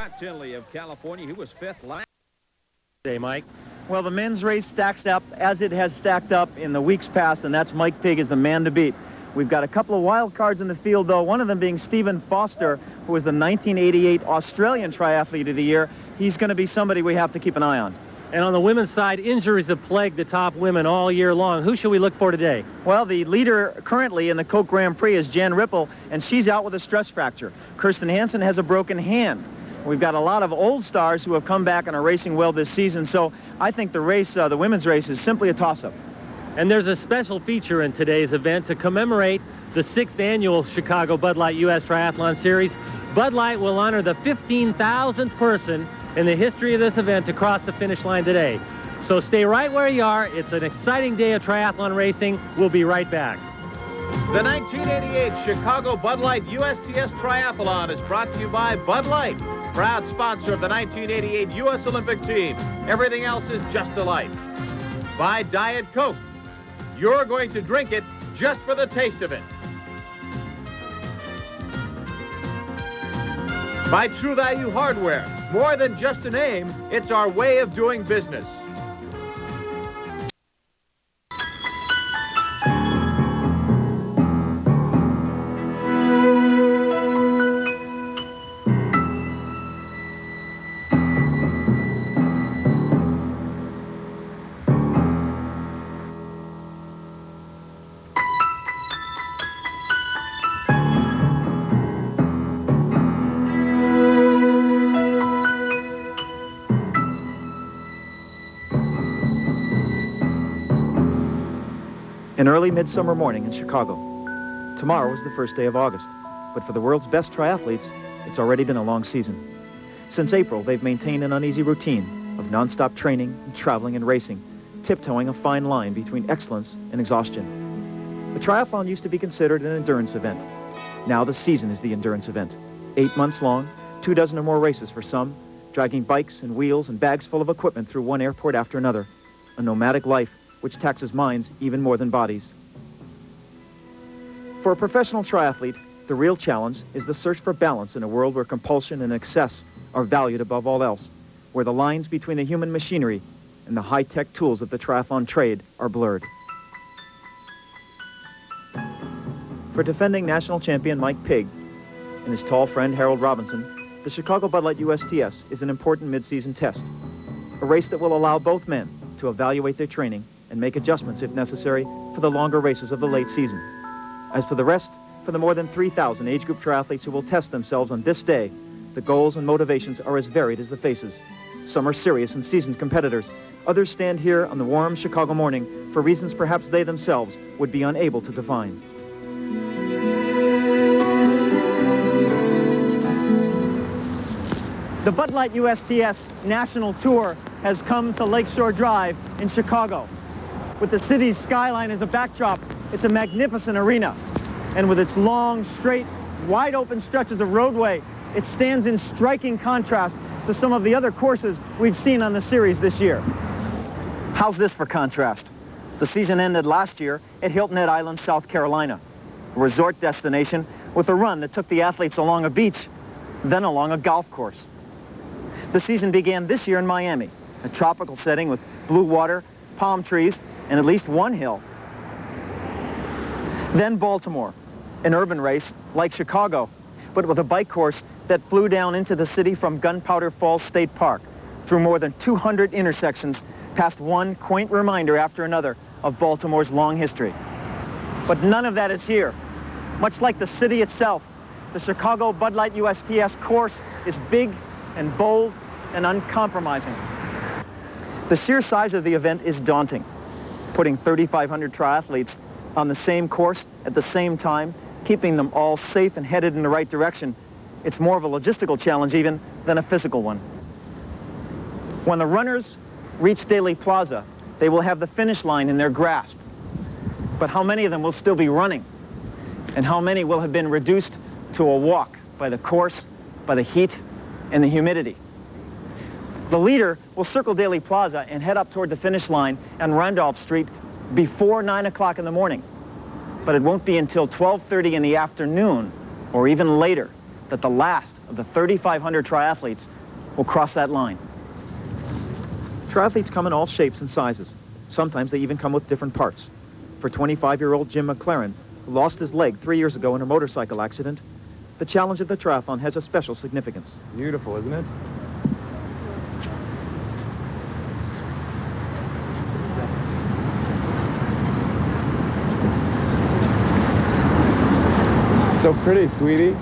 Scott Tinley of California, who was 5th last day, Mike. Well, the men's race stacks up as it has stacked up in the weeks past, and that's Mike Pigg is the man to beat. We've got a couple of wild cards in the field, though, one of them being Stephen Foster, who was the 1988 Australian Triathlete of the Year. He's going to be somebody we have to keep an eye on. And on the women's side, injuries have plagued the top women all year long. Who should we look for today? Well, the leader currently in the Coke Grand Prix is Jan Ripple, and she's out with a stress fracture. Kirsten Hansen has a broken hand. We've got a lot of old stars who have come back and are racing well this season, so I think the race, the women's race, is simply a toss-up. And there's a special feature in today's event to commemorate the 6th annual Chicago Bud Light U.S. Triathlon Series. Bud Light will honor the 15,000th person in the history of this event to cross the finish line today. So stay right where you are. It's an exciting day of triathlon racing. We'll be right back. The 1988 Chicago Bud Light USTS Triathlon is brought to you by Bud Light, proud sponsor of the 1988 U.S. Olympic team. Everything else is just a light. By Diet Coke. You're going to drink it just for the taste of it. By True Value Hardware. More than just a name, it's our way of doing business. An early midsummer morning in Chicago. Tomorrow is the first day of August, but for the world's best triathletes, it's already been a long season. Since April, they've maintained an uneasy routine of nonstop training, and traveling, and racing, tiptoeing a fine line between excellence and exhaustion. The triathlon used to be considered an endurance event. Now the season is the endurance event. 8 months long, 24 or more races for some, dragging bikes and wheels and bags full of equipment through one airport after another. A nomadic life which taxes minds even more than bodies. For a professional triathlete, the real challenge is the search for balance in a world where compulsion and excess are valued above all else, where the lines between the human machinery and the high-tech tools of the triathlon trade are blurred. For defending national champion Mike Pigg and his tall friend Harold Robinson, the Chicago Bud Light USTS is an important mid-season test, a race that will allow both men to evaluate their training and make adjustments if necessary for the longer races of the late season. As for the rest, for the more than 3,000 age group triathletes who will test themselves on this day, the goals and motivations are as varied as the faces. Some are serious and seasoned competitors. Others stand here on the warm Chicago morning for reasons perhaps they themselves would be unable to define. The Bud Light USTS National Tour has come to Lakeshore Drive in Chicago. With the city's skyline as a backdrop, it's a magnificent arena. And with its long, straight, wide open stretches of roadway, it stands in striking contrast to some of the other courses we've seen on the series this year. How's this for contrast? The season ended last year at Hilton Head Island, South Carolina, a resort destination with a run that took the athletes along a beach, then along a golf course. The season began this year in Miami, a tropical setting with blue water, palm trees, and at least one hill. Then Baltimore, an urban race like Chicago, but with a bike course that flew down into the city from Gunpowder Falls State Park, through more than 200 intersections, past one quaint reminder after another of Baltimore's long history. But none of that is here. Much like the city itself, the Chicago Bud Light USTS course is big and bold and uncompromising. The sheer size of the event is daunting. Putting 3,500 triathletes on the same course at the same time, keeping them all safe and headed in the right direction, it's more of a logistical challenge even than a physical one. When the runners reach Daley Plaza, they will have the finish line in their grasp. But how many of them will still be running? And how many will have been reduced to a walk by the course, by the heat, and the humidity? The leader will circle Daley Plaza and head up toward the finish line on Randolph Street before 9 o'clock in the morning. But it won't be until 12:30 in the afternoon, or even later, that the last of the 3,500 triathletes will cross that line. Triathletes come in all shapes and sizes. Sometimes they even come with different parts. For 25-year-old Jim McLaren, who lost his leg 3 years ago in a motorcycle accident, the challenge of the triathlon has a special significance. Beautiful, isn't it? So pretty, sweetie.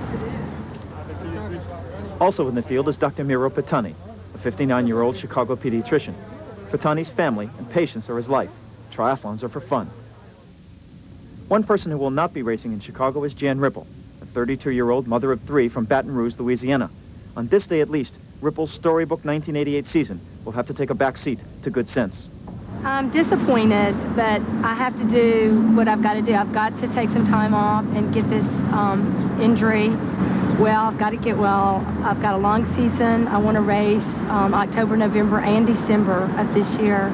Also in the field is Dr. Miro Patani, a 59-year-old Chicago pediatrician. Patani's family and patients are his life. Triathlons are for fun. One person who will not be racing in Chicago is Jan Ripple, a 32-year-old mother of 3 from Baton Rouge, Louisiana. On this day at least, Ripple's storybook 1988 season will have to take a back seat to good sense. I'm disappointed, but I have to do what I've got to do. I've got to take some time off and get this injury well. I've got to get well. I've got a long season. I want to race October, November, and December of this year.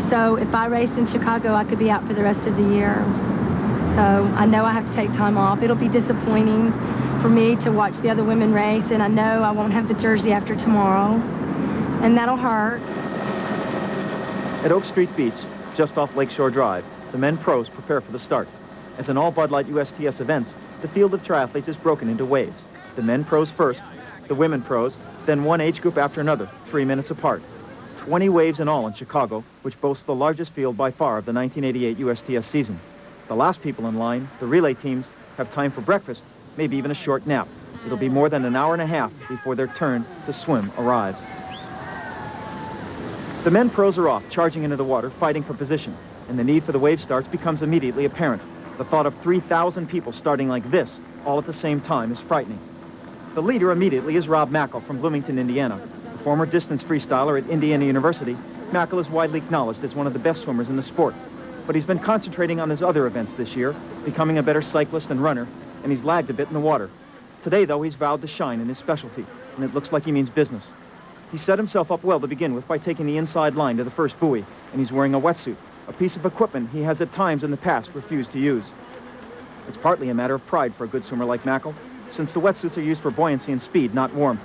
So if I raced in Chicago, I could be out for the rest of the year. So I know I have to take time off. It'll be disappointing for me to watch the other women race, and I know I won't have the jersey after tomorrow, and that'll hurt. At Oak Street Beach, just off Lakeshore Drive, the men pros prepare for the start. As in all Bud Light USTS events, the field of triathletes is broken into waves. The men pros first, the women pros, then one age group after another, 3 minutes apart. 20 waves in all in Chicago, which boasts the largest field by far of the 1988 USTS season. The last people in line, the relay teams, have time for breakfast, maybe even a short nap. It'll be more than an hour and a half before their turn to swim arrives. The men pros are off, charging into the water, fighting for position, and the need for the wave starts becomes immediately apparent. The thought of 3,000 people starting like this, all at the same time, is frightening. The leader immediately is Rob Mackel from Bloomington, Indiana. A former distance freestyler at Indiana University, Mackel is widely acknowledged as one of the best swimmers in the sport. But he's been concentrating on his other events this year, becoming a better cyclist and runner, and he's lagged a bit in the water. Today, though, he's vowed to shine in his specialty, and it looks like he means business. He set himself up well to begin with by taking the inside line to the first buoy, and he's wearing a wetsuit, a piece of equipment he has at times in the past refused to use. It's partly a matter of pride for a good swimmer like Mackel, since the wetsuits are used for buoyancy and speed, not warmth.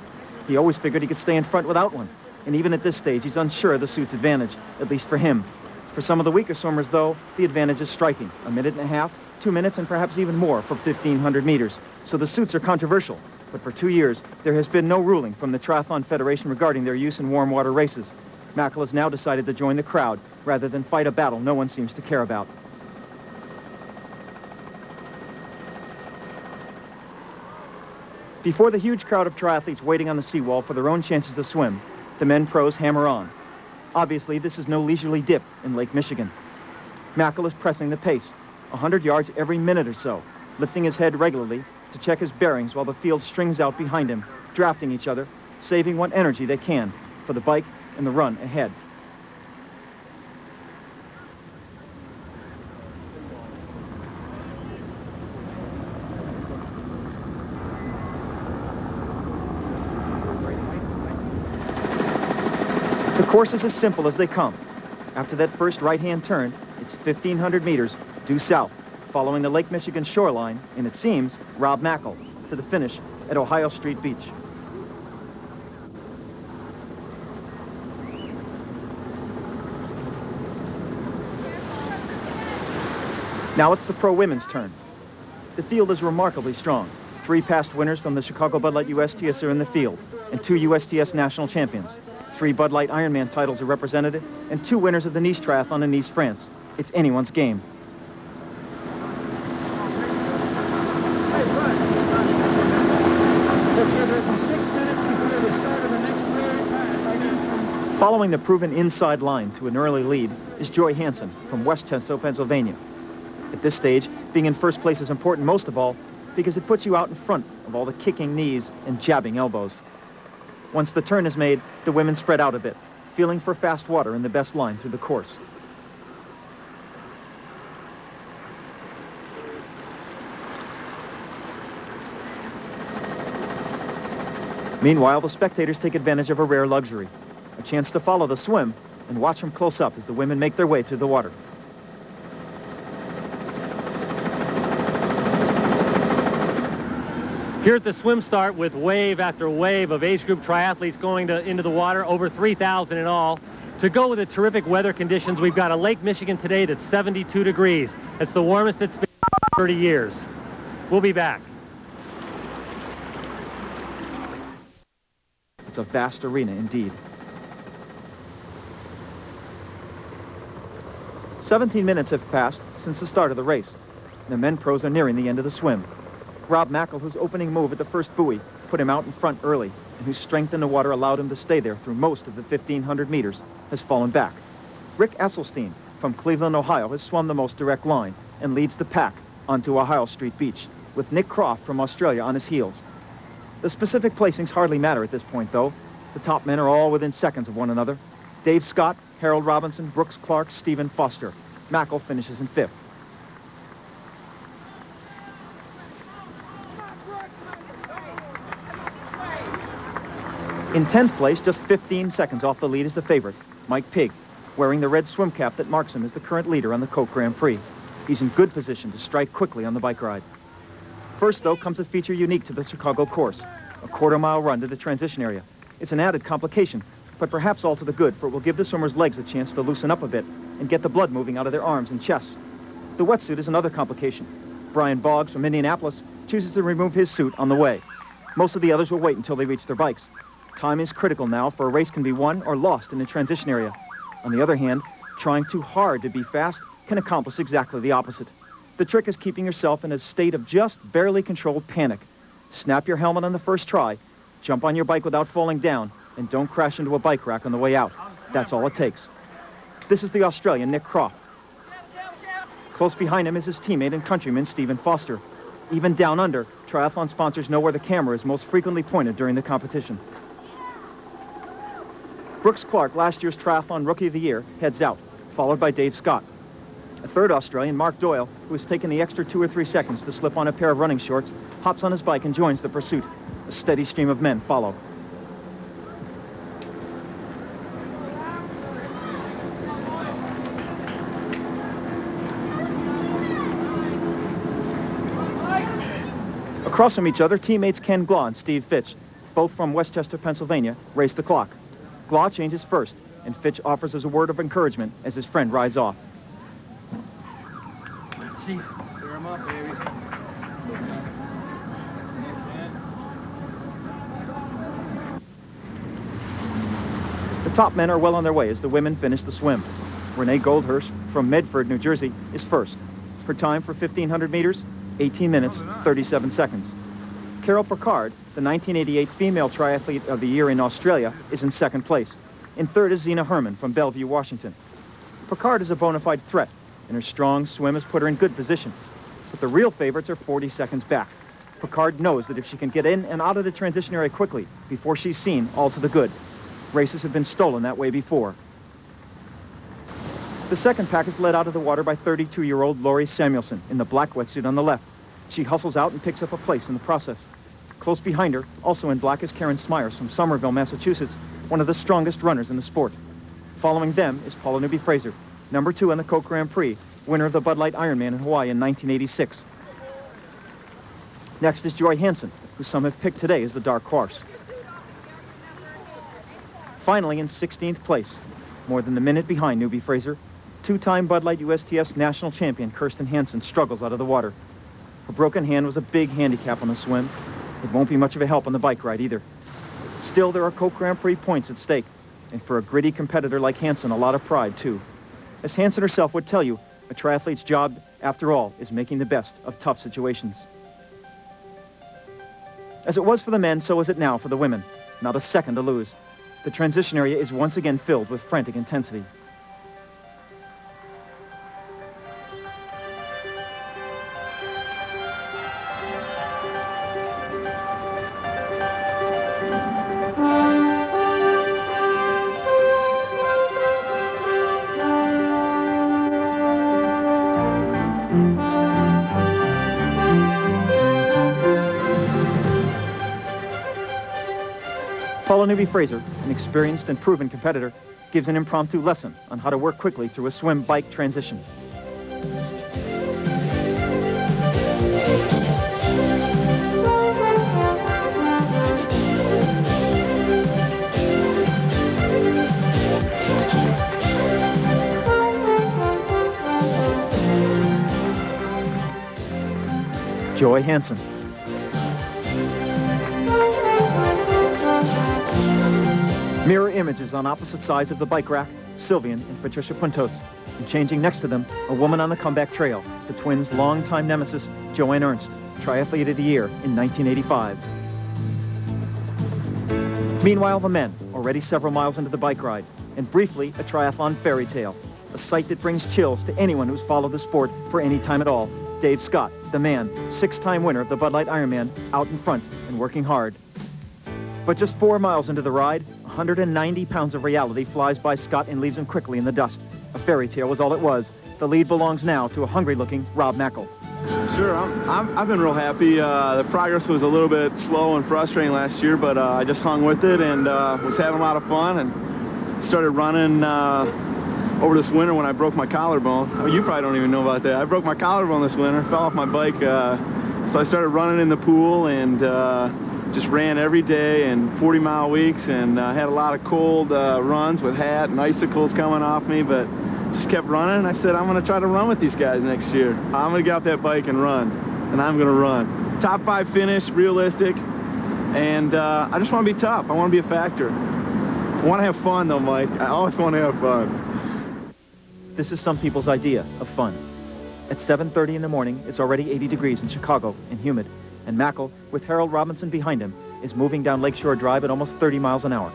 He always figured he could stay in front without one, and even at this stage, he's unsure of the suit's advantage, at least for him. For some of the weaker swimmers, though, the advantage is striking. 1.5 minutes, 2 minutes, and perhaps even more for 1,500 meters. So the suits are controversial. But for 2 years, there has been no ruling from the Triathlon Federation regarding their use in warm water races. Mackel has now decided to join the crowd rather than fight a battle no one seems to care about. Before the huge crowd of triathletes waiting on the seawall for their own chances to swim, the men pros hammer on. Obviously, this is no leisurely dip in Lake Michigan. Mackel is pressing the pace, 100 yards every minute or so, lifting his head regularly to check his bearings while the field strings out behind him, drafting each other, saving what energy they can for the bike and the run ahead. The course is as simple as they come. After that first right-hand turn, it's 1,500 meters due south, following the Lake Michigan shoreline, and it seems, Rob Mackel, to the finish at Ohio Street Beach. Now it's the pro women's turn. The field is remarkably strong. 3 past winners from the Chicago Bud Light USTS are in the field, and 2 USTS national champions. 3 Bud Light Ironman titles are represented, and 2 winners of the Nice Triathlon in Nice, France. It's anyone's game. Following the proven inside line to an early lead is Joy Hansen from West Chester, Pennsylvania. At this stage, being in first place is important most of all because it puts you out in front of all the kicking knees and jabbing elbows. Once the turn is made, the women spread out a bit, feeling for fast water in the best line through the course. Meanwhile, the spectators take advantage of a rare luxury, a chance to follow the swim and watch from close up as the women make their way through the water. Here at the swim start with wave after wave of age group triathletes going into the water, over 3,000 in all. To go with the terrific weather conditions, we've got a Lake Michigan today that's 72 degrees. It's the warmest it's been in 30 years. We'll be back. It's a vast arena indeed. 17 minutes have passed since the start of the race. The men pros are nearing the end of the swim. Rob Mackel, whose opening move at the first buoy put him out in front early, and whose strength in the water allowed him to stay there through most of the 1,500 meters, has fallen back. Rick Esselstein from Cleveland, Ohio, has swum the most direct line and leads the pack onto Ohio Street Beach, with Nick Croft from Australia on his heels. The specific placings hardly matter at this point, though. The top men are all within seconds of one another. Dave Scott, Harold Robinson, Brooks Clark, Stephen Foster. Mackel finishes in 5th. In 10th place, just 15 seconds off the lead, is the favorite, Mike Pigg, wearing the red swim cap that marks him as the current leader on the Coke Grand Prix. He's in good position to strike quickly on the bike ride. First, though, comes a feature unique to the Chicago course, a quarter-mile run to the transition area. It's an added complication, but perhaps all to the good, for it will give the swimmers' legs a chance to loosen up a bit and get the blood moving out of their arms and chests. The wetsuit is another complication. Brian Boggs from Indianapolis chooses to remove his suit on the way. Most of the others will wait until they reach their bikes. Time is critical now, for a race can be won or lost in the transition area. On the other hand, trying too hard to be fast can accomplish exactly the opposite. The trick is keeping yourself in a state of just barely controlled panic. Snap your helmet on the first try, jump on your bike without falling down, and don't crash into a bike rack on the way out. That's all it takes. This is the Australian Nick Croft. Close behind him is his teammate and countryman Stephen Foster. Even down under, triathlon sponsors know where the camera is most frequently pointed during the competition. Brooks Clark, last year's Triathlon Rookie of the Year, heads out, followed by Dave Scott. A third Australian, Mark Doyle, who has taken the extra 2 or 3 seconds to slip on a pair of running shorts, hops on his bike and joins the pursuit. A steady stream of men follow. Across from each other, teammates Ken Glaw and Steve Fitch, both from Westchester, Pennsylvania, race the clock. Glaw changes first, and Fitch offers us a word of encouragement as his friend rides off. Let's see. Clear him up, baby. The top men are well on their way as the women finish the swim. Renee Goldhirsch from Medford, New Jersey, is first. Her time for 1,500 meters, 18 minutes, 37 seconds. Carol Picard, the 1988 Female Triathlete of the Year in Australia, is in second place. In third is Zena Herman from Bellevue, Washington. Picard is a bona fide threat, and her strong swim has put her in good position. But the real favorites are 40 seconds back. Picard knows that if she can get in and out of the transition area quickly before she's seen, all to the good. Races have been stolen that way before. The second pack is led out of the water by 32-year-old Laurie Samuelson in the black wetsuit on the left. She hustles out and picks up a place in the process. Close behind her, also in black, is Karen Smyers from Somerville, Massachusetts, one of the strongest runners in the sport. Following them is Paula Newby-Fraser, number 2 in the Coke Grand Prix, winner of the Bud Light Ironman in Hawaii in 1986. Next is Joy Hansen, who some have picked today as the dark horse. Finally, in 16th place, more than a minute behind Newby-Fraser, 2-time Bud Light USTS national champion Kirsten Hansen struggles out of the water. Her broken hand was a big handicap on the swim. It won't be much of a help on the bike ride either. Still, there are Coke Grand Prix points at stake, and for a gritty competitor like Hansen, a lot of pride, too. As Hansen herself would tell you, a triathlete's job, after all, is making the best of tough situations. As it was for the men, so is it now for the women. Not a second to lose. The transition area is once again filled with frantic intensity. Paula Newby-Fraser, an experienced and proven competitor, gives an impromptu lesson on how to work quickly through a swim-bike transition. Joy Hansen. Mirror images on opposite sides of the bike rack, Sylvian and Patricia Puntos. And changing next to them, a woman on the comeback trail, the twins' longtime nemesis, Joanne Ernst, Triathlete of the Year in 1985. Meanwhile, the men, already several miles into the bike ride, and briefly, a triathlon fairy tale, a sight that brings chills to anyone who's followed the sport for any time at all. Dave Scott, the man, 6-time winner of the Bud Light Ironman, out in front and working hard. But just 4 miles into the ride, 190 pounds of reality flies by Scott and leaves him quickly in the dust. A fairy tale was all it was. The lead belongs now to a hungry-looking Rob Mackel. Sure, I've been real happy. The progress was a little bit slow and frustrating last year, but I just hung with it and was having a lot of fun and started running over this winter when I broke my collarbone. Oh, you probably don't even know about that. I broke my collarbone this winter, fell off my bike, so I started running in the pool and just ran every day and 40-mile weeks and had a lot of cold runs with hat and icicles coming off me, but just kept running, and I said, I'm going to try to run with these guys next year. I'm going to get off that bike and run, and I'm going to run. Top 5 finish, realistic, and I just want to be tough. I want to be a factor. I want to have fun, though, Mike. I always want to have fun. This is some people's idea of fun. At 7:30 in the morning, it's already 80 degrees in Chicago and humid, and Mackel, with Harold Robinson behind him, is moving down Lakeshore Drive at almost 30 miles an hour.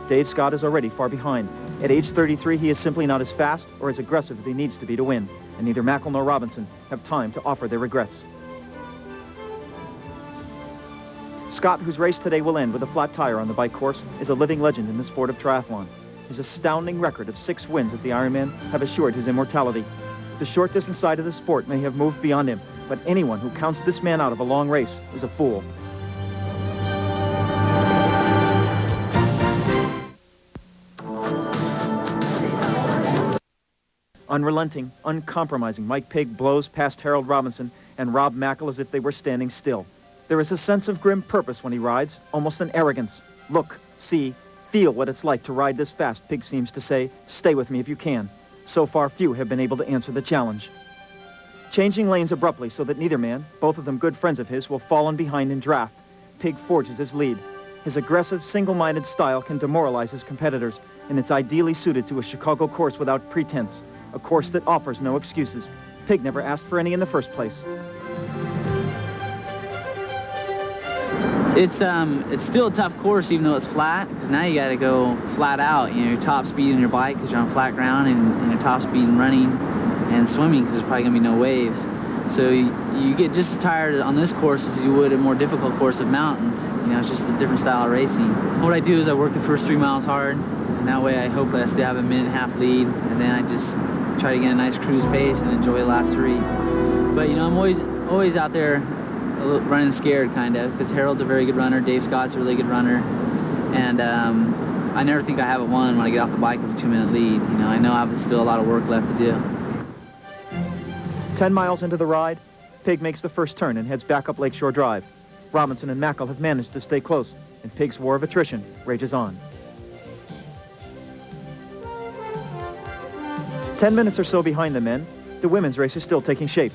Dave Scott is already far behind. At age 33, he is simply not as fast or as aggressive as he needs to be to win, and neither Mackel nor Robinson have time to offer their regrets. Scott, whose race today will end with a flat tire on the bike course, is a living legend in the sport of triathlon. His astounding record of 6 wins at the Ironman have assured his immortality. The short distance side of the sport may have moved beyond him, but anyone who counts this man out of a long race is a fool. Unrelenting, uncompromising, Mike Pigg blows past Harold Robinson and Rob Mackel as if they were standing still. There is a sense of grim purpose when he rides, almost an arrogance. Look, see, feel what it's like to ride this fast, Pigg seems to say. Stay with me if you can. So far, few have been able to answer the challenge. Changing lanes abruptly so that neither man, both of them good friends of his, will fall in behind in draft, Pigg forges his lead. His aggressive, single-minded style can demoralize his competitors, and it's ideally suited to a Chicago course without pretense, a course that offers no excuses. Pigg never asked for any in the first place. It's still a tough course even though it's flat, because now you got to go flat out. You know, your top speed on your bike because you're on flat ground, and your top speed in running and swimming because there's probably going to be no waves. So you get just as tired on this course as you would a more difficult course of mountains. You know, it's just a different style of racing. What I do is I work the first 3 miles hard, and that way I hope I still have a 1.5-minute lead, and then I just try to get a nice cruise pace and enjoy the last 3. But, you know, I'm always out there running scared, kind of, because Harold's a very good runner, Dave Scott's a really good runner, and I never think I have it won when I get off the bike with a 2-minute lead. You know, I know I have still a lot of work left to do. 10 miles into the ride, Pigg makes the first turn and heads back up Lakeshore Drive. Robinson and Mackel have managed to stay close, and Pigg's war of attrition rages on. 10 minutes or so behind the men, the women's race is still taking shape.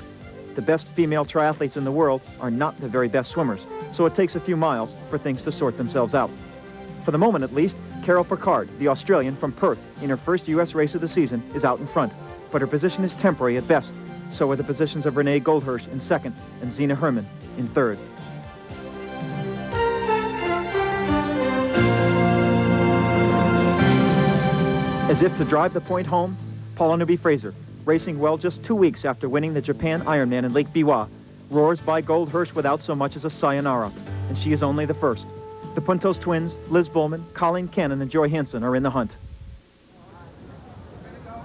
The best female triathletes in the world are not the very best swimmers, so it takes a few miles for things to sort themselves out. For the moment, at least, Carol Picard, the Australian from Perth, in her first U.S. race of the season, is out in front, but her position is temporary at best. So are the positions of Renee Goldhirsch in second and Zena Herman in third. As if to drive the point home, Paula Newby-Fraser, racing well just 2 weeks after winning the Japan Ironman in Lake Biwa, roars by Goldhirsch without so much as a sayonara, and she is only the first. The Puntos twins, Liz Bowman, Colleen Cannon, and Joy Hansen are in the hunt.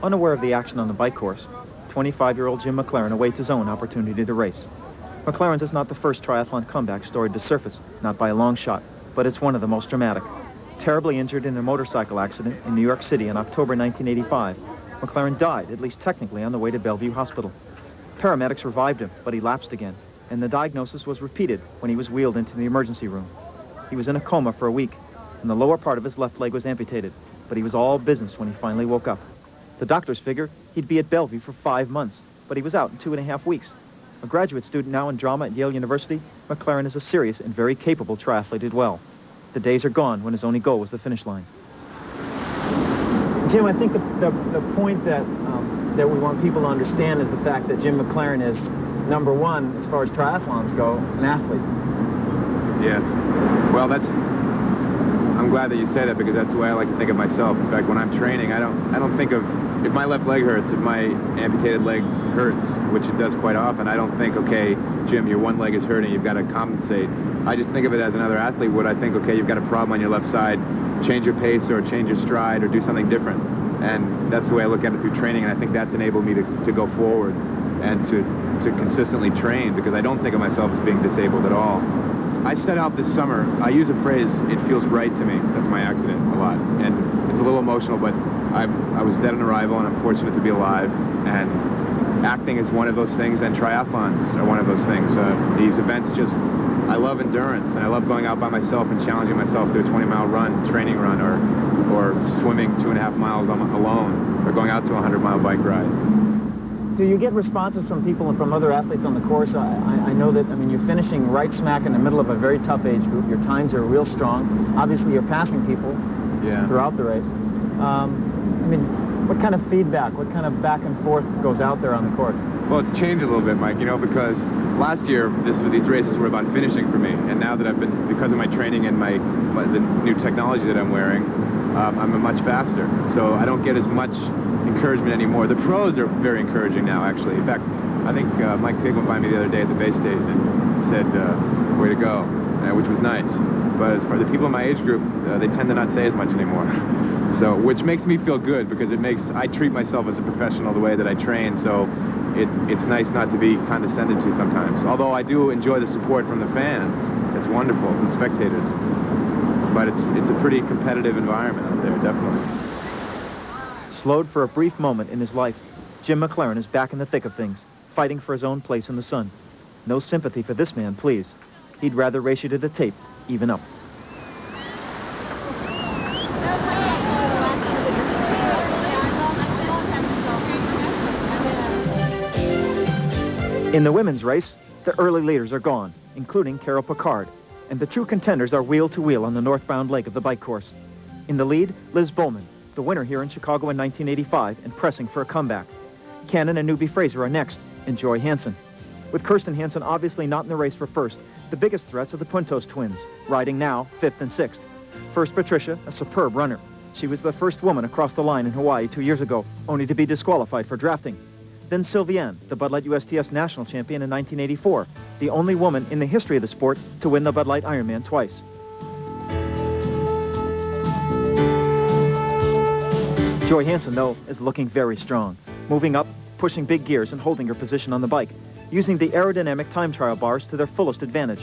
Unaware of the action on the bike course, 25-year-old Jim McLaren awaits his own opportunity to race. McLaren's is not the first triathlon comeback story to surface, not by a long shot, but it's one of the most dramatic. Terribly injured in a motorcycle accident in New York City in October 1985, McLaren died, at least technically, on the way to Bellevue Hospital. Paramedics revived him, but he lapsed again, and the diagnosis was repeated when he was wheeled into the emergency room. He was in a coma for a week, and the lower part of his left leg was amputated, but he was all business when he finally woke up. The doctors figure he'd be at Bellevue for 5 months, but he was out in 2.5 weeks. A graduate student now in drama at Yale University, McLaren is a serious and very capable triathlete as well. The days are gone when his only goal was the finish line. Jim, I think the point that we want people to understand is the fact that Jim McLaren is #1, as far as triathlons go, an athlete. Yes. Well, I'm glad that you say that, because that's the way I like to think of myself. In fact, when I'm training, I don't think of, if my left leg hurts, if my amputated leg hurts, which it does quite often, I don't think, okay, Jim, your one leg is hurting, you've got to compensate. I just think of it as another athlete would. I think, okay, you've got a problem on your left side, change your pace or change your stride or do something different. And that's the way I look at it through training, and I think that's enabled me to go forward and to consistently train, because I don't think of myself as being disabled at all. I set out this summer, I use a phrase, it feels right to me, since my accident a lot. And it's a little emotional, but I was dead on arrival, and I'm fortunate to be alive. And acting is one of those things, and triathlons are one of those things. These events I love endurance, and I love going out by myself and challenging myself to a 20-mile run, training run, or swimming 2.5 miles alone, or going out to a 100-mile bike ride. Do you get responses from people and from other athletes on the course? I know that, I mean, you're finishing right smack in the middle of a very tough age group. Your times are real strong. Obviously, you're passing people throughout the race. I mean, what kind of feedback, what kind of back and forth goes out there on the course? Well, it's changed a little bit, Mike, because last year, these races were about finishing for me. And now that because of my training and the new technology that I'm wearing, I'm much faster. So I don't get as much encouragement anymore. The pros are very encouraging now, actually. In fact, I think Mike Pigg went by me the other day at the base station and said, way to go, which was nice. But as far as the people in my age group, they tend to not say as much anymore. So, which makes me feel good, because I treat myself as a professional the way that I train, so it's nice not to be condescended to sometimes. Although I do enjoy the support from the fans. It's wonderful, the spectators. But it's a pretty competitive environment out there, definitely. Slowed for a brief moment in his life, Jim McLaren is back in the thick of things, fighting for his own place in the sun. No sympathy for this man, please. He'd rather race you to the tape, even up. In the women's race, the early leaders are gone, including Carol Picard, and the true contenders are wheel-to-wheel on the northbound leg of the bike course. In the lead, Liz Bowman, the winner here in Chicago in 1985 and pressing for a comeback. Cannon and Newbie Fraser are next, and Joy Hansen. With Kirsten Hansen obviously not in the race for first, the biggest threats are the Puntos twins, riding now 5th and 6th. First, Patricia, a superb runner. She was the first woman across the line in Hawaii 2 years ago, only to be disqualified for drafting. Then Sylviane, the Bud Light USTS national champion in 1984, the only woman in the history of the sport to win the Bud Light Ironman twice. Joy Hansen, though, is looking very strong, moving up, pushing big gears and holding her position on the bike, using the aerodynamic time trial bars to their fullest advantage.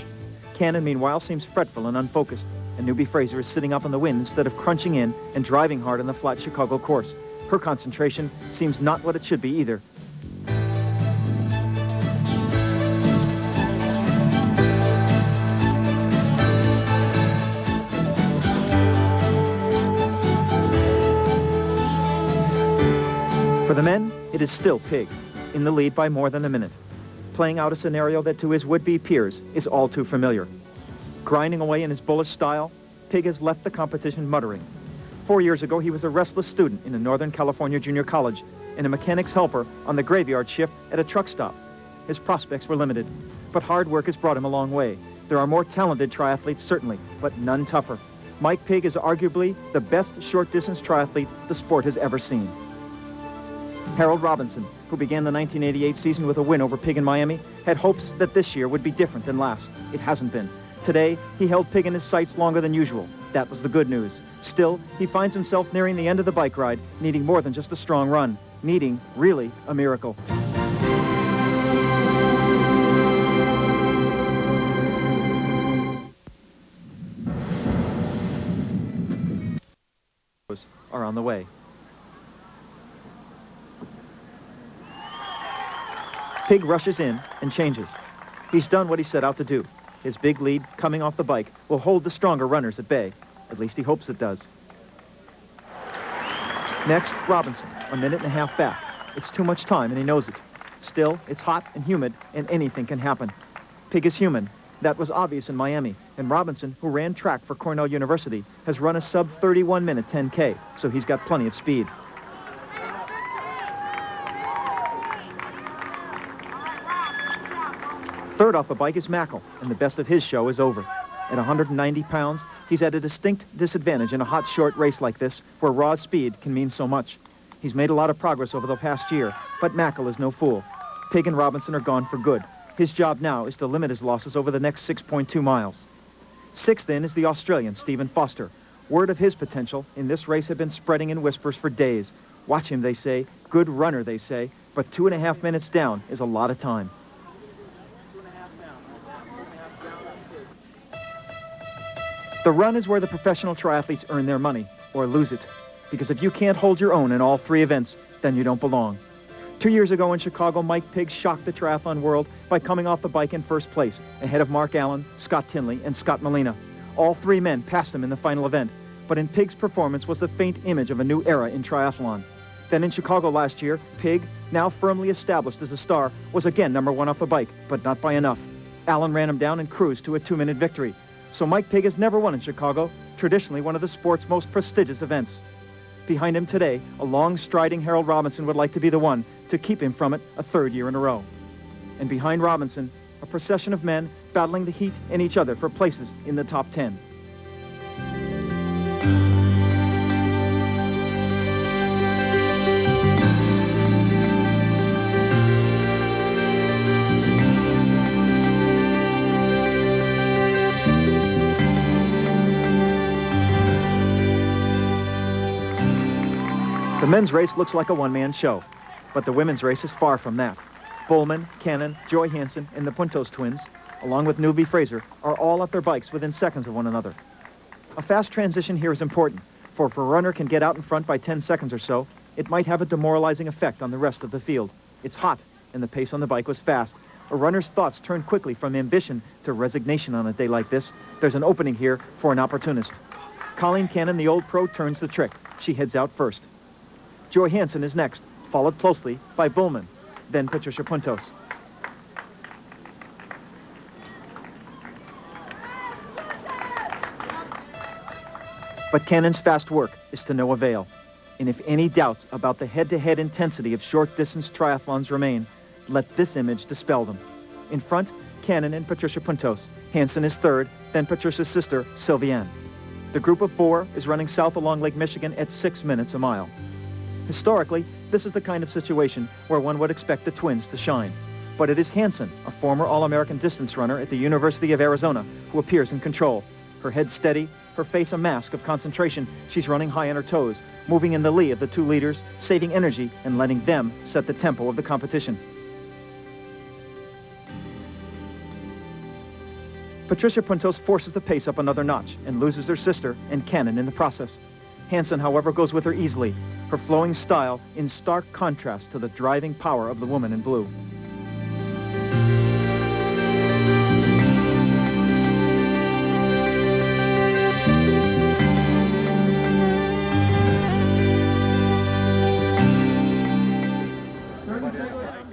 Cannon, meanwhile, seems fretful and unfocused, and Newbie Fraser is sitting up in the wind instead of crunching in and driving hard on the flat Chicago course. Her concentration seems not what it should be either. For the men, it is still Pig, in the lead by more than a minute, playing out a scenario that to his would-be peers is all too familiar. Grinding away in his bullish style, Pig has left the competition muttering. 4 years ago, he was a restless student in a Northern California junior college and a mechanic's helper on the graveyard shift at a truck stop. His prospects were limited, but hard work has brought him a long way. There are more talented triathletes, certainly, but none tougher. Mike Pig is arguably the best short-distance triathlete the sport has ever seen. Harold Robinson, who began the 1988 season with a win over Pig in Miami, had hopes that this year would be different than last. It hasn't been. Today, he held Pig in his sights longer than usual. That was the good news. Still, he finds himself nearing the end of the bike ride, needing more than just a strong run, needing, really, a miracle. Are on the way. Pig rushes in and changes. He's done what he set out to do. His big lead coming off the bike will hold the stronger runners at bay. At least he hopes it does. Next, Robinson, a minute and a half back. It's too much time and he knows it. Still, it's hot and humid, and anything can happen. Pig is human. That was obvious in Miami, and Robinson, who ran track for Cornell University, has run a sub-31-minute 10K, so he's got plenty of speed. Third off the bike is Mackel, and the best of his show is over. At 190 pounds, he's at a distinct disadvantage in a hot, short race like this, where raw speed can mean so much. He's made a lot of progress over the past year, but Mackel is no fool. Pig and Robinson are gone for good. His job now is to limit his losses over the next 6.2 miles. Sixth in is the Australian, Stephen Foster. Word of his potential in this race had been spreading in whispers for days. Watch him, they say. Good runner, they say. But 2.5 minutes down is a lot of time. The run is where the professional triathletes earn their money, or lose it. Because if you can't hold your own in all three events, then you don't belong. 2 years ago in Chicago, Mike Pigg shocked the triathlon world by coming off the bike in first place, ahead of Mark Allen, Scott Tinley, and Scott Molina. All three men passed him in the final event, but in Pigg's performance was the faint image of a new era in triathlon. Then in Chicago last year, Pigg, now firmly established as a star, was again #1 off the bike, but not by enough. Allen ran him down and cruised to a 2-minute victory. So Mike Pigg has never won in Chicago, traditionally one of the sport's most prestigious events. Behind him today, a long-striding Harold Robinson would like to be the one to keep him from it a third year in a row. And behind Robinson, a procession of men battling the heat and each other for places in the top 10. The men's race looks like a one-man show, but the women's race is far from that. Bowman, Cannon, Joy Hansen, and the Puntos twins, along with Newby Fraser, are all at their bikes within seconds of one another. A fast transition here is important, for if a runner can get out in front by 10 seconds or so, it might have a demoralizing effect on the rest of the field. It's hot, and the pace on the bike was fast. A runner's thoughts turn quickly from ambition to resignation on a day like this. There's an opening here for an opportunist. Colleen Cannon, the old pro, turns the trick. She heads out first. Joy Hansen is next, followed closely by Bowman, then Patricia Puntos. But Cannon's fast work is to no avail. And if any doubts about the head-to-head intensity of short-distance triathlons remain, let this image dispel them. In front, Cannon and Patricia Puntos. Hansen is third, then Patricia's sister, Sylviane. The group of four is running south along Lake Michigan at 6 minutes a mile. Historically, this is the kind of situation where one would expect the twins to shine. But it is Hansen, a former All-American distance runner at the University of Arizona, who appears in control. Her head steady, her face a mask of concentration, she's running high on her toes, moving in the lee of the two leaders, saving energy and letting them set the tempo of the competition. Patricia Puntos forces the pace up another notch and loses her sister and Cannon in the process. Hansen, however, goes with her easily, her flowing style in stark contrast to the driving power of the woman in blue.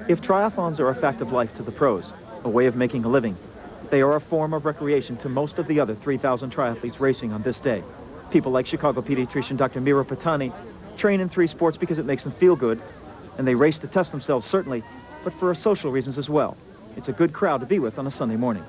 If triathlons are a fact of life to the pros, a way of making a living, they are a form of recreation to most of the other 3,000 triathletes racing on this day. People like Chicago pediatrician Dr. Mira Patani train in 3 sports because it makes them feel good, and they race to test themselves, certainly, but for social reasons as well. It's a good crowd to be with on a Sunday morning.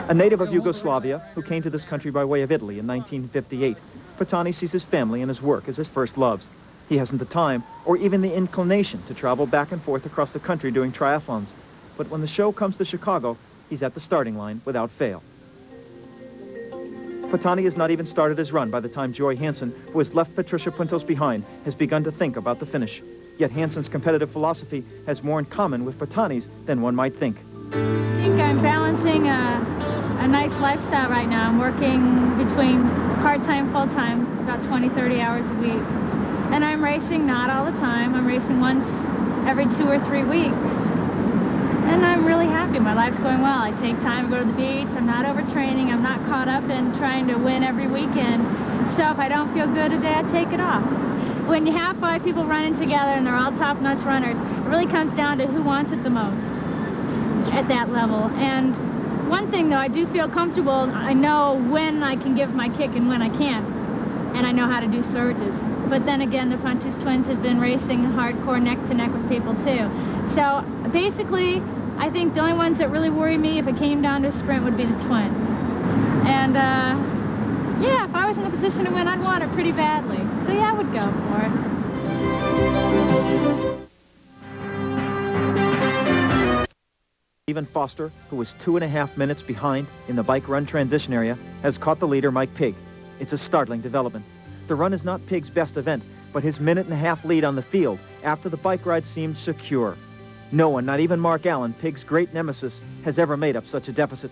A native of Yugoslavia who came to this country by way of Italy in 1958, Patani sees his family and his work as his first loves. He hasn't the time or even the inclination to travel back and forth across the country doing triathlons. But when the show comes to Chicago, he's at the starting line without fail. Patani has not even started his run by the time Joy Hansen, who has left Patricia Puntos behind, has begun to think about the finish. Yet Hansen's competitive philosophy has more in common with Patani's than one might think. I think I'm balancing a nice lifestyle right now. I'm working between part-time, full-time, about 20, 30 hours a week. And I'm racing not all the time. I'm racing once every 2 or 3 weeks. and I'm really happy. My life's going well. I take time to go to the beach. I'm not overtraining. I'm not caught up in trying to win every weekend. So if I don't feel good a day, I take it off. When you have 5 people running together and they're all top-notch runners, it really comes down to who wants it the most at that level. And one thing, though, I do feel comfortable. I know when I can give my kick and when I can't. And I know how to do surges. But then again, the Pontus twins have been racing hardcore neck-to-neck with people, too. So basically, I think the only ones that really worry me if it came down to a sprint would be the twins. And, yeah, if I was in the position to win, I'd want it pretty badly. So, yeah, I would go for it. Stephen Foster, who was 2.5 minutes behind in the bike run transition area, has caught the leader, Mike Pigg. It's a startling development. The run is not Pigg's best event, but his 1.5-minute lead on the field after the bike ride seemed secure. No one, not even Mark Allen, Pigg's great nemesis, has ever made up such a deficit.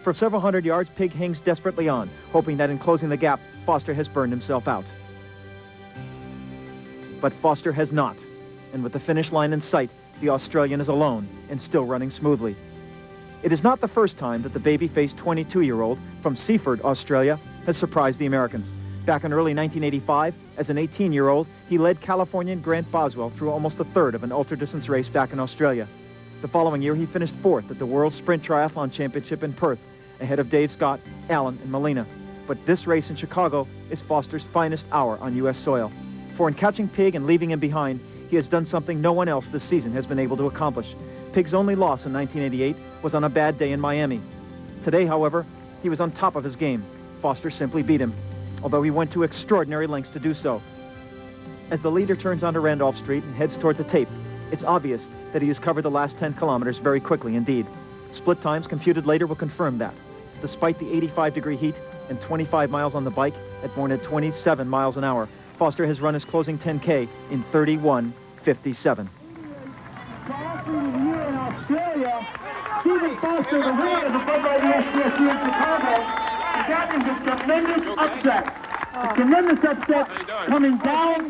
For several hundred yards, Pigg hangs desperately on, hoping that in closing the gap, Foster has burned himself out. But Foster has not, and with the finish line in sight, the Australian is alone and still running smoothly. It is not the first time that the baby-faced 22-year-old from Seaford, Australia, has surprised the Americans. Back in early 1985, as an 18-year-old, he led Californian Grant Boswell through almost a third of an ultra-distance race back in Australia. The following year, he finished 4th at the World Sprint Triathlon Championship in Perth, ahead of Dave Scott, Allen, and Molina. But this race in Chicago is Foster's finest hour on U.S. soil. For in catching Pigg and leaving him behind, he has done something no one else this season has been able to accomplish. Pigg's only loss in 1988 was on a bad day in Miami. Today, however, he was on top of his game. Foster simply beat him, although he went to extraordinary lengths to do so. As the leader turns onto Randolph Street and heads toward the tape, it's obvious that he has covered the last 10 kilometers very quickly indeed. Split times computed later will confirm that. Despite the 85-degree heat and 25 miles on the bike at more than 27 miles an hour, Foster has run his closing 10K in 31:57. Here in Australia, Stephen Foster, the winner of the Bud Light USTS here in Chicago, that is a tremendous upset. A tremendous upset coming down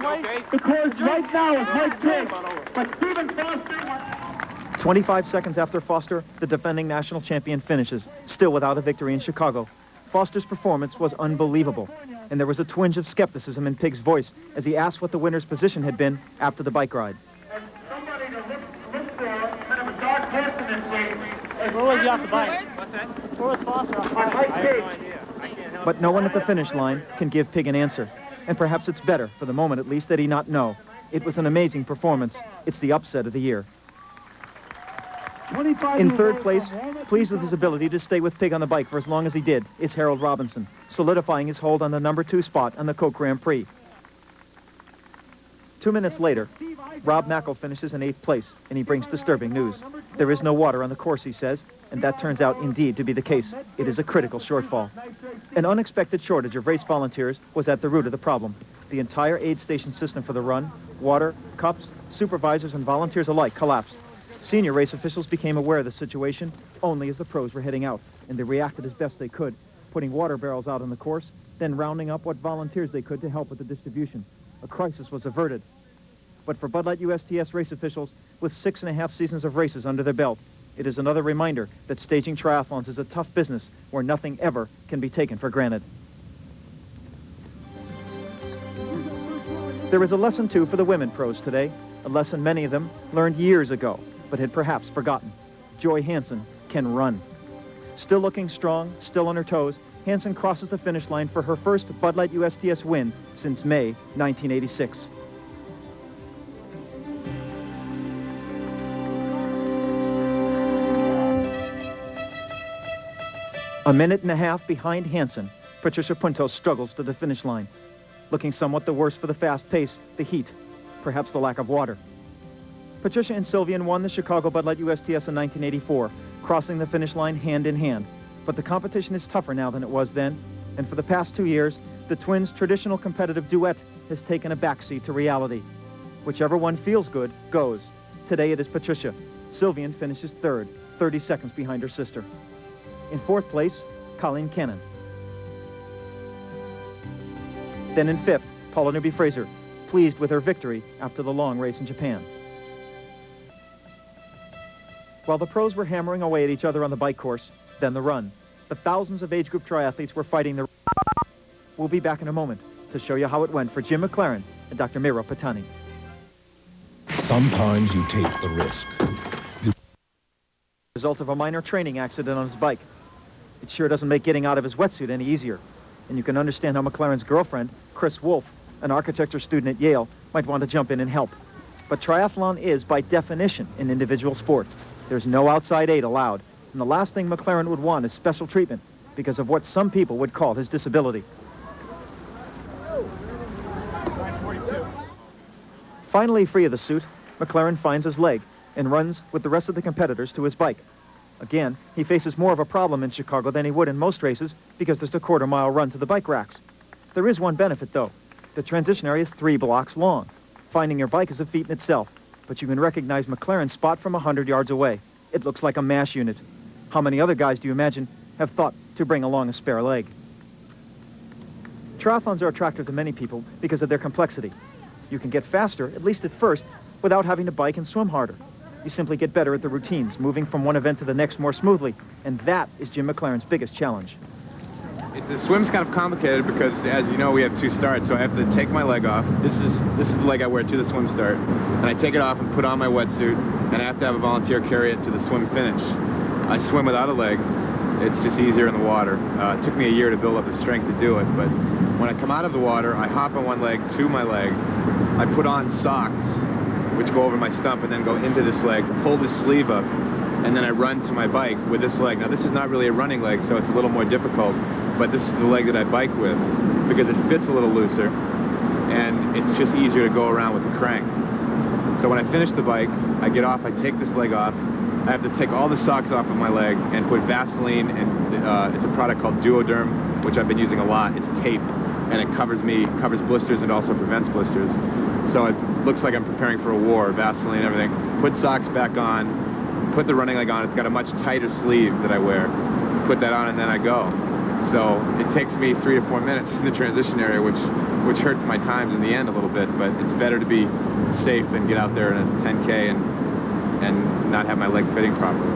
the course right now is Mike Pigg. But Stephen Foster... 25 seconds after Foster, the defending national champion finishes, still without a victory in Chicago. Foster's performance was unbelievable, and there was a twinge of skepticism in Pigg's voice as he asked what the winner's position had been after the bike ride. And somebody to look for, kind of a dark horse in this race. Where was he off the bike? What's that? Where was Foster off the bike? Mike Pigg. But no one at the finish line can give Pigg an answer. And perhaps it's better, for the moment at least, that he not know. It was an amazing performance. It's the upset of the year. In third place, pleased with his ability to stay with Pigg on the bike for as long as he did, is Harold Robinson, solidifying his hold on the number 2 spot on the Coke Grand Prix. 2 minutes later, Rob Mackle finishes in 8th place, and he brings disturbing news. There is no water on the course, he says, and that turns out indeed to be the case. It is a critical shortfall. An unexpected shortage of race volunteers was at the root of the problem. The entire aid station system for the run, water, cups, supervisors, and volunteers alike collapsed. Senior race officials became aware of the situation only as the pros were heading out, and they reacted as best they could, putting water barrels out on the course, then rounding up what volunteers they could to help with the distribution. A crisis was averted. But for Bud Light USTS race officials, with 6.5 seasons of races under their belt, it is another reminder that staging triathlons is a tough business where nothing ever can be taken for granted. There is a lesson, too, for the women pros today, a lesson many of them learned years ago, but had perhaps forgotten. Joy Hansen can run. Still looking strong, still on her toes, Hansen crosses the finish line for her first Bud Light USTS win since May 1986. A minute and a half behind Hansen, Patricia Punto struggles to the finish line. Looking somewhat the worse for the fast pace, the heat, perhaps the lack of water. Patricia and Sylvian won the Chicago Bud Light USTS in 1984, crossing the finish line hand in hand. But the competition is tougher now than it was then, and for the past 2 years, the twins' traditional competitive duet has taken a backseat to reality. Whichever one feels good, goes. Today it is Patricia. Sylvian finishes third, 30 seconds behind her sister. In fourth place, Colleen Cannon. Then in fifth, Paula Newby-Fraser, pleased with her victory after the long race in Japan. While the pros were hammering away at each other on the bike course, then the run. The thousands of age group triathletes were fighting the... We'll be back in a moment to show you how it went for Jim McLaren and Dr. Miro Patani. Sometimes you take the risk. Result of a minor training accident on his bike. It sure doesn't make getting out of his wetsuit any easier. And you can understand how McLaren's girlfriend, Chris Wolf, an architecture student at Yale, might want to jump in and help. But triathlon is, by definition, an individual sport. There's no outside aid allowed. And the last thing McLaren would want is special treatment because of what some people would call his disability. Finally free of the suit, McLaren finds his leg and runs with the rest of the competitors to his bike. Again, he faces more of a problem in Chicago than he would in most races because there's a quarter-mile run to the bike racks. There is one benefit, though. The transition area is 3 blocks long. Finding your bike is a feat in itself, but you can recognize McLaren's spot from 100 yards away. It looks like a MASH unit. How many other guys do you imagine have thought to bring along a spare leg? Triathlons are attractive to many people because of their complexity. You can get faster, at least at first, without having to bike and swim harder. You simply get better at the routines, moving from one event to the next more smoothly, and that is Jim McLaren's biggest challenge. The swim's kind of complicated because, as you know, we have 2 starts, so I have to take my leg off. This is the leg I wear to the swim start, and I take it off and put on my wetsuit, and I have to have a volunteer carry it to the swim finish. I swim without a leg. It's just easier in the water. It took me a year to build up the strength to do it, but when I come out of the water, I hop on one leg to my leg. I put on socks, which go over my stump and then go into this leg, pull this sleeve up, and then I run to my bike with this leg. Now, this is not really a running leg, so it's a little more difficult, but this is the leg that I bike with because it fits a little looser, and it's just easier to go around with the crank. So when I finish the bike, I get off, I take this leg off, I have to take all the socks off of my leg and put Vaseline, and it's a product called Duoderm, which I've been using a lot. It's tape, and it covers blisters and also prevents blisters. So it looks like I'm preparing for a war, Vaseline, everything. Put socks back on, put the running leg on. It's got a much tighter sleeve that I wear. Put that on, and then I go. So it takes me 3 to 4 minutes in the transition area, which hurts my times in the end a little bit, but it's better to be safe than get out there in a 10K and not have my leg fitting properly.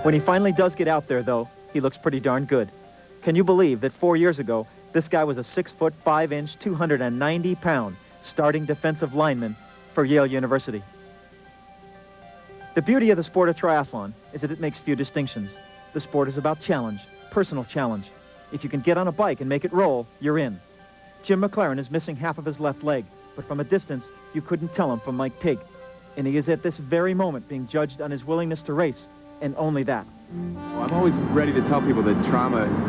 When he finally does get out there, though, he looks pretty darn good. Can you believe that 4 years ago, this guy was a 6-foot, 5-inch, 290-pound starting defensive lineman for Yale University? The beauty of the sport of triathlon is that it makes few distinctions. The sport is about challenge, personal challenge. If you can get on a bike and make it roll, you're in. Jim McLaren is missing half of his left leg, but from a distance, you couldn't tell him from Mike Pigg. And he is at this very moment being judged on his willingness to race, and only that. Well, I'm always ready to tell people that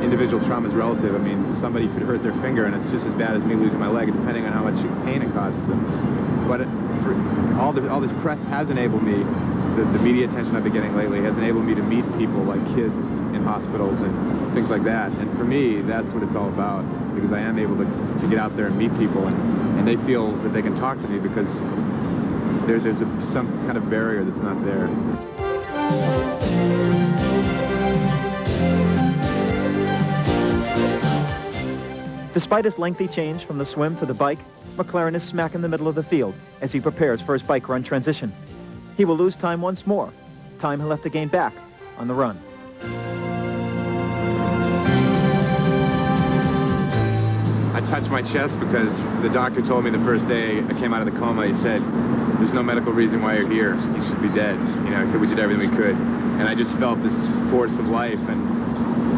individual trauma is relative. I mean, somebody could hurt their finger, and it's just as bad as me losing my leg, depending on how much pain it causes them. But all this press has enabled me, the media attention I've been getting lately has enabled me to meet people like kids in hospitals and things like that. And for me, that's what it's all about, because I am able to get out there and meet people, and they feel that they can talk to me because there's some kind of barrier that's not there. Despite his lengthy change from the swim to the bike, McLaren is smack in the middle of the field as he prepares for his bike run transition. He will lose time once more, time he'll have to gain back on the run. I touched my chest because the doctor told me the first day I came out of the coma, he said, there's no medical reason why you're here. You should be dead. You know, he said we did everything we could. And I just felt this force of life. And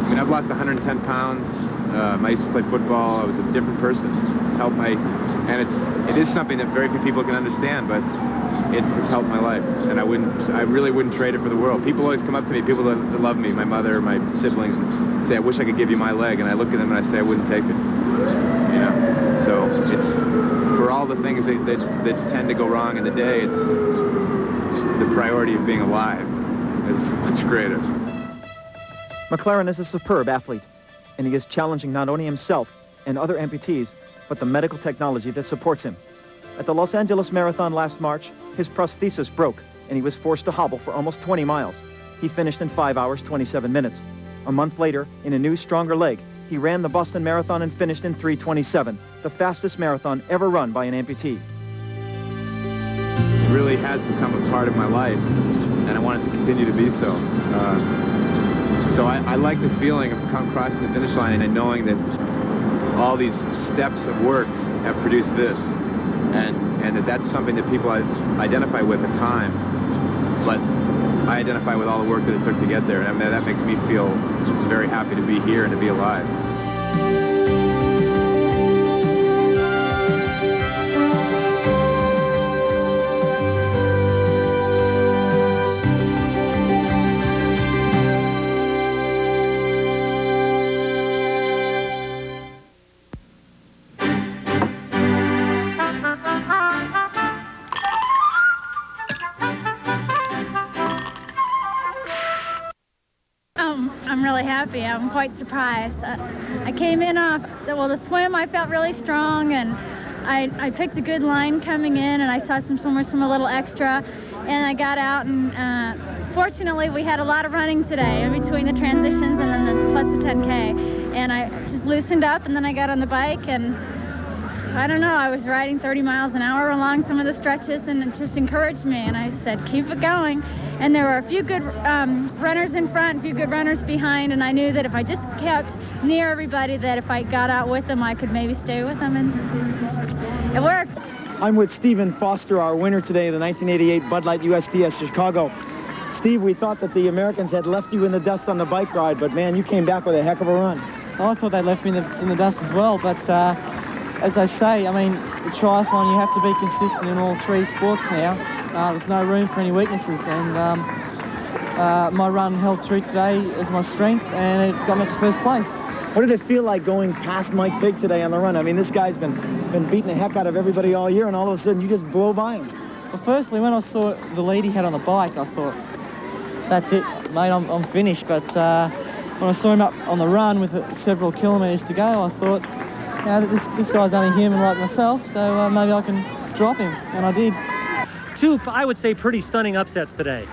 I mean, I've lost 110 pounds. I used to play football. I was a different person. It's helped and it is something that very few people can understand, but it has helped my life. And I really wouldn't trade it for the world. People always come up to me, people that love me, my mother, my siblings, and say, I wish I could give you my leg. And I look at them and I say, I wouldn't take it. You know, so it's, for all the things that tend to go wrong in the day, it's the priority of being alive is much greater. McLaren is a superb athlete, and he is challenging not only himself and other amputees, but the medical technology that supports him. At the Los Angeles Marathon last March, his prosthesis broke, and he was forced to hobble for almost 20 miles. He finished in 5 hours, 27 minutes. A month later, in a new, stronger leg, he ran the Boston Marathon and finished in 3:27, the fastest marathon ever run by an amputee. It really has become a part of my life, and I want it to continue to be so. So I like the feeling of crossing the finish line and knowing that all these steps of work have produced this, and that's something that people identify with at times, but I identify with all the work that it took to get there, and that makes me feel very happy to be here and to be alive. I'm really happy. I'm quite surprised. I came in the swim I felt really strong, and I picked a good line coming in, and I saw some swimmers from a little extra, and I got out, and fortunately we had a lot of running today in between the transitions and then the plus the 10K, and I just loosened up, and then I got on the bike, and I don't know, I was riding 30 miles an hour along some of the stretches, and it just encouraged me, and I said, keep it going. And there were a few good runners in front, a few good runners behind, and I knew that if I just kept near everybody, that if I got out with them, I could maybe stay with them, and it worked. I'm with Stephen Foster, our winner today of the 1988 Bud Light USTS Chicago. Steve, we thought that the Americans had left you in the dust on the bike ride, but man, you came back with a heck of a run. Well, I thought they left me in the dust as well, but as they say, I mean, the triathlon, you have to be consistent in all three sports now. There's no room for any weaknesses, and my run held through today as my strength, and it got me to first place. What did it feel like going past Mike Pigg today on the run? I mean, this guy's been beating the heck out of everybody all year, and all of a sudden you just blow by him. Well, firstly, when I saw the lead he had on the bike, I thought, that's it, mate, I'm finished. But when I saw him up on the run with several kilometres to go, I thought, you know, this guy's only human like myself, so maybe I can drop him, and I did. Two, I would say, pretty stunning upsets today.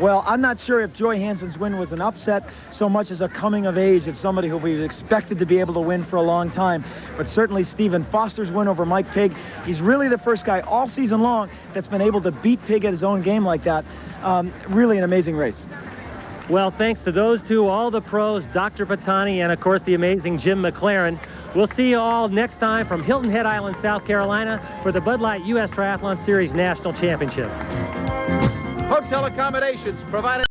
Well, I'm not sure if Joy Hansen's win was an upset so much as a coming of age of somebody who we've expected to be able to win for a long time. But certainly Stephen Foster's win over Mike Pigg, he's really the first guy all season long that's been able to beat Pigg at his own game like that. Really an amazing race. Well, thanks to those two, all the pros, Dr. Patani, and of course the amazing Jim McLaren. We'll see you all next time from Hilton Head Island, South Carolina for the Bud Light U.S. Triathlon Series National Championship. Hotel accommodations provided